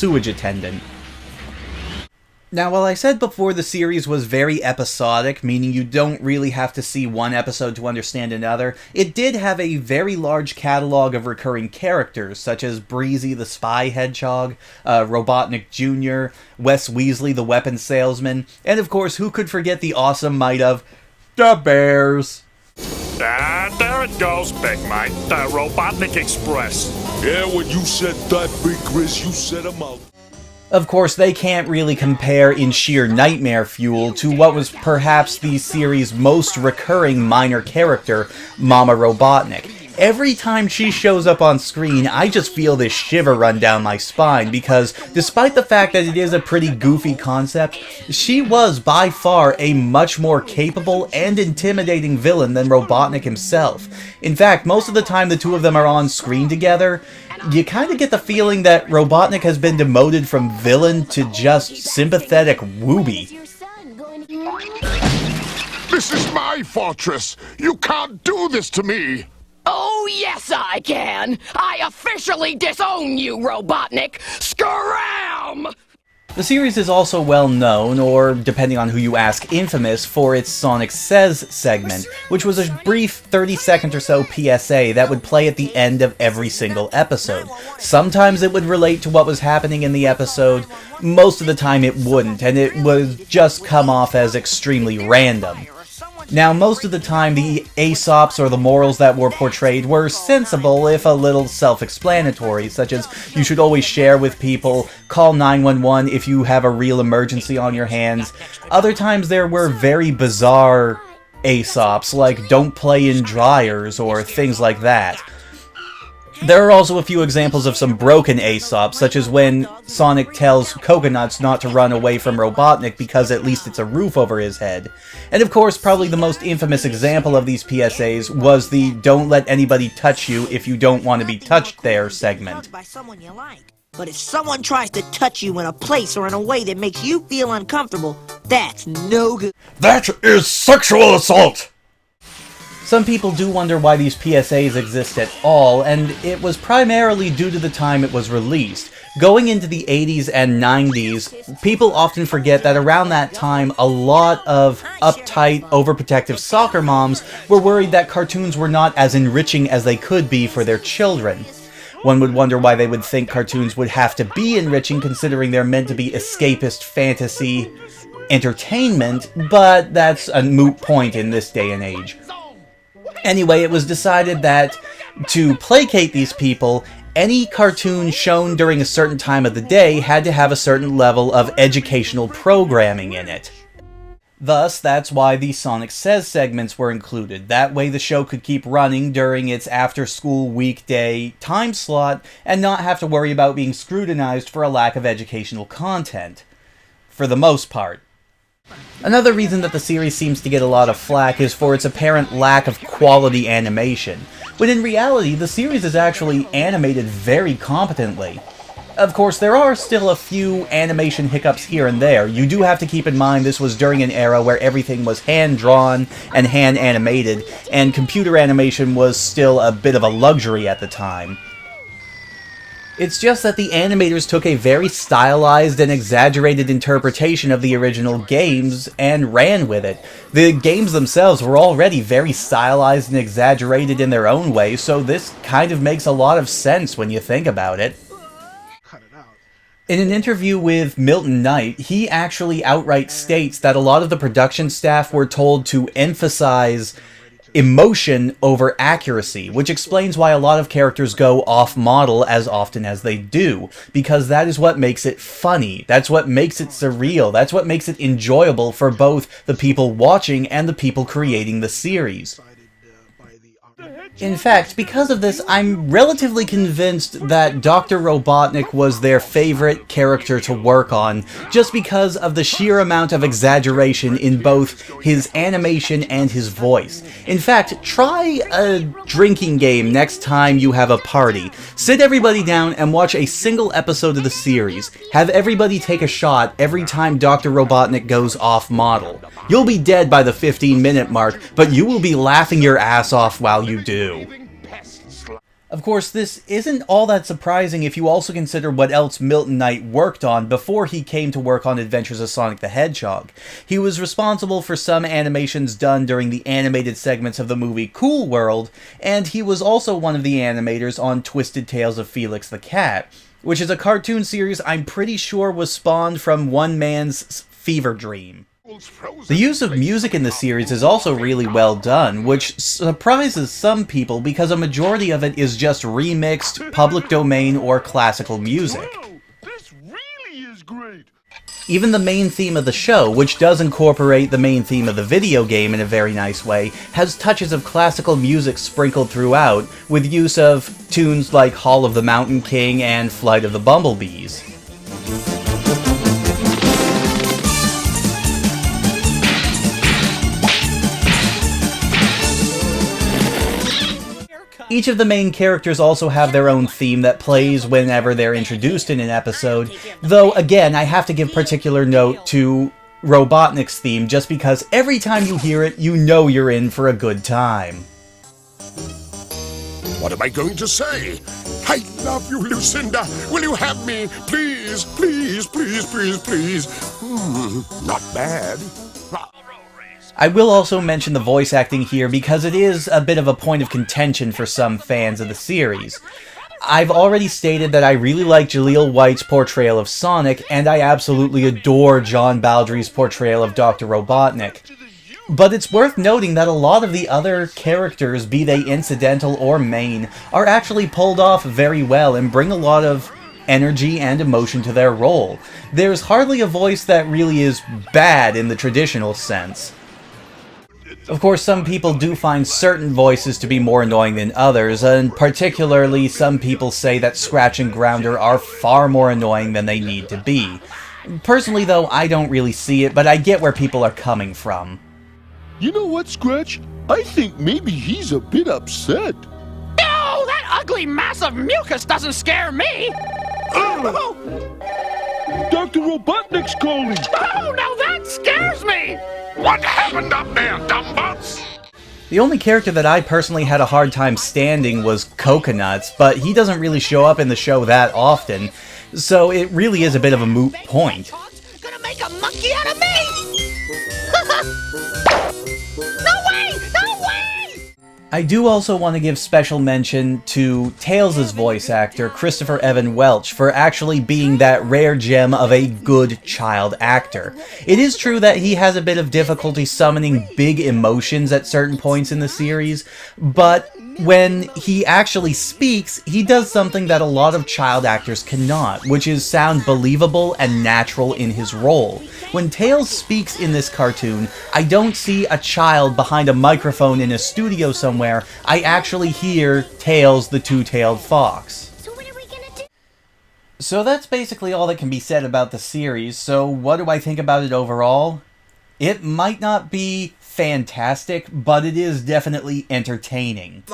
sewage attendant. Now, while I said before the series was very episodic, meaning you don't really have to see one episode to understand another, it did have a very large catalog of recurring characters, such as Breezy the Spy Hedgehog, Robotnik Jr., Wes Weasley the Weapons Salesman, and of course, who could forget the awesome might of the Bears? There it goes, big mate. The Robotnik Express. Yeah, when you said that, Big Grizz, you said them out. Of course, they can't really compare in sheer nightmare fuel to what was perhaps the series' most recurring minor character, Mama Robotnik. Every time she shows up on screen, I just feel this shiver run down my spine, because despite the fact that it is a pretty goofy concept, she was by far a much more capable and intimidating villain than Robotnik himself. In fact, most of the time the two of them are on screen together, you kind of get the feeling that Robotnik has been demoted from villain to just sympathetic wooby. This is my fortress. You can't do this to me. Oh, yes, I can! I officially disown you, Robotnik! Scram! The series is also well known, or depending on who you ask, infamous for its Sonic Says segment, which was a brief 30-second or so PSA that would play at the end of every single episode. Sometimes it would relate to what was happening in the episode, most of the time it wouldn't, and it would just come off as extremely random. Now, most of the time, the Aesops or the morals that were portrayed were sensible, if a little self-explanatory, such as you should always share with people, call 911 if you have a real emergency on your hands. Other times there were very bizarre Aesops, like don't play in dryers or things like that. There are also a few examples of some broken Aesops, such as when Sonic tells Coconuts not to run away from Robotnik because at least it's a roof over his head. And of course, probably the most infamous example of these PSAs was the "Don't let anybody touch you if you don't want to be touched there" segment. By someone you like. But if someone tries to touch you in a place or in a way that makes you feel uncomfortable, that's no good. That is sexual assault! Some people do wonder why these PSAs exist at all, and it was primarily due to the time it was released. Going into the 80s and 90s, people often forget that around that time, a lot of uptight, overprotective soccer moms were worried that cartoons were not as enriching as they could be for their children. One would wonder why they would think cartoons would have to be enriching, considering they're meant to be escapist fantasy entertainment, but that's a moot point in this day and age. Anyway, it was decided that to placate these people, any cartoon shown during a certain time of the day had to have a certain level of educational programming in it. Thus, that's why the Sonic Says segments were included. That way the show could keep running during its after-school weekday time slot and not have to worry about being scrutinized for a lack of educational content. For the most part. Another reason that the series seems to get a lot of flack is for its apparent lack of quality animation, when in reality the series is actually animated very competently. Of course, there are still a few animation hiccups here and there. You do have to keep in mind this was during an era where everything was hand-drawn and hand-animated, and computer animation was still a bit of a luxury at the time. It's just that the animators took a very stylized and exaggerated interpretation of the original games and ran with it. The games themselves were already very stylized and exaggerated in their own way, so this kind of makes a lot of sense when you think about it. In an interview with Milton Knight, he actually outright states that a lot of the production staff were told to emphasize emotion over accuracy, which explains why a lot of characters go off-model as often as they do, because that is what makes it funny, that's what makes it surreal, that's what makes it enjoyable for both the people watching and the people creating the series. In fact, because of this, I'm relatively convinced that Dr. Robotnik was their favorite character to work on, just because of the sheer amount of exaggeration in both his animation and his voice. In fact, try a drinking game next time you have a party. Sit everybody down and watch a single episode of the series. Have everybody take a shot every time Dr. Robotnik goes off-model. You'll be dead by the 15-minute mark, but you will be laughing your ass off while you do. Of course, this isn't all that surprising if you also consider what else Milton Knight worked on before he came to work on Adventures of Sonic the Hedgehog. He was responsible for some animations done during the animated segments of the movie Cool World, and he was also one of the animators on Twisted Tales of Felix the Cat, which is a cartoon series I'm pretty sure was spawned from one man's fever dream. The use of music in the series is also really well done, which surprises some people because a majority of it is just remixed, public domain, or classical music. Whoa, this really is great. Even the main theme of the show, which does incorporate the main theme of the video game in a very nice way, has touches of classical music sprinkled throughout, with use of tunes like Hall of the Mountain King and Flight of the Bumblebees. Each of the main characters also have their own theme that plays whenever they're introduced in an episode, though again, I have to give particular note to Robotnik's theme just because every time you hear it, you know you're in for a good time. What am I going to say? I love you, Lucinda. Will you have me? Please, please, please, please, please. Not bad. I will also mention the voice acting here because it is a bit of a point of contention for some fans of the series. I've already stated that I really like Jaleel White's portrayal of Sonic, and I absolutely adore John Baldry's portrayal of Dr. Robotnik. But it's worth noting that a lot of the other characters, be they incidental or main, are actually pulled off very well and bring a lot of energy and emotion to their role. There's hardly a voice that really is bad in the traditional sense. Of course, some people do find certain voices to be more annoying than others, and particularly some people say that Scratch and Grounder are far more annoying than they need to be. Personally, though, I don't really see it, but I get where people are coming from. You know what, Scratch? I think maybe he's a bit upset. No, that ugly mass of mucus doesn't scare me! Dr. Robotnik's calling! Oh, now that scares me! What happened up there, dumbbutts? The only character that I personally had a hard time standing was Coconuts, but he doesn't really show up in the show that often, so it really is a bit of a moot point. Gonna make a monkey out of me! No way! No way! I do also want to give special mention to Tails' voice actor, Christopher Evan Welch, for actually being that rare gem of a good child actor. It is true that he has a bit of difficulty summoning big emotions at certain points in the series, but when he actually speaks, he does something that a lot of child actors cannot, which is sound believable and natural in his role. When Tails speaks in this cartoon, I don't see a child behind a microphone in a studio somewhere. I actually hear Tails the two-tailed fox. So what are we gonna do? So that's basically all that can be said about the series, so what do I think about it overall? It might not be fantastic, but it is definitely entertaining.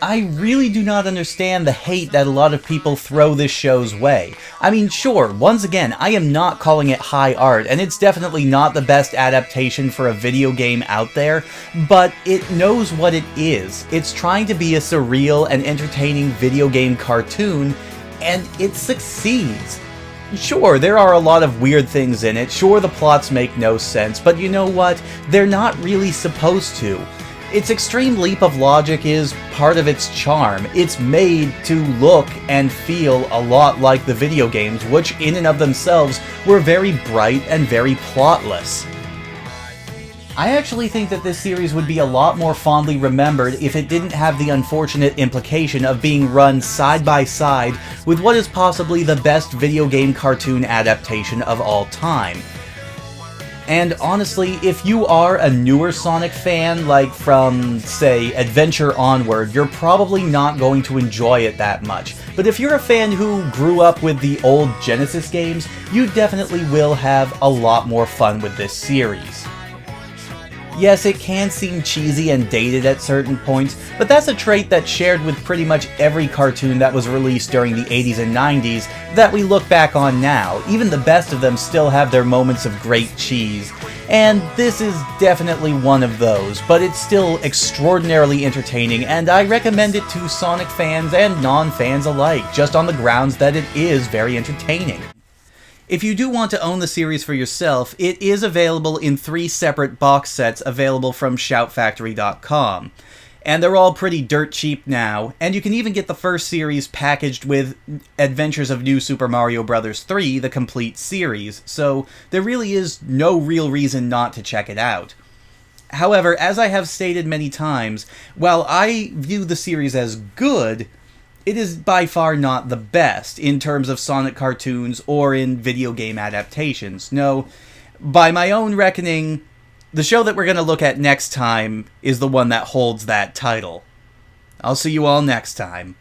I really do not understand the hate that a lot of people throw this show's way. I mean, sure, once again, I am not calling it high art, and it's definitely not the best adaptation for a video game out there, but it knows what it is. It's trying to be a surreal and entertaining video game cartoon, and it succeeds. Sure, there are a lot of weird things in it, sure the plots make no sense, but you know what? They're not really supposed to. Its extreme leap of logic is part of its charm. It's made to look and feel a lot like the video games, which in and of themselves were very bright and very plotless. I actually think that this series would be a lot more fondly remembered if it didn't have the unfortunate implication of being run side by side with what is possibly the best video game cartoon adaptation of all time. And honestly, if you are a newer Sonic fan, like from, say, Adventure onward, you're probably not going to enjoy it that much. But if you're a fan who grew up with the old Genesis games, you definitely will have a lot more fun with this series. Yes, it can seem cheesy and dated at certain points, but that's a trait that's shared with pretty much every cartoon that was released during the 80s and 90s that we look back on now. Even the best of them still have their moments of great cheese. And this is definitely one of those, but it's still extraordinarily entertaining, and I recommend it to Sonic fans and non-fans alike, just on the grounds that it is very entertaining. If you do want to own the series for yourself, it is available in 3 separate box sets available from shoutfactory.com. And they're all pretty dirt cheap now, and you can even get the first series packaged with Adventures of New Super Mario Bros. 3, the complete series, so there really is no real reason not to check it out. However, as I have stated many times, while I view the series as good, it is by far not the best in terms of Sonic cartoons or in video game adaptations. No, by my own reckoning, the show that we're going to look at next time is the one that holds that title. I'll see you all next time.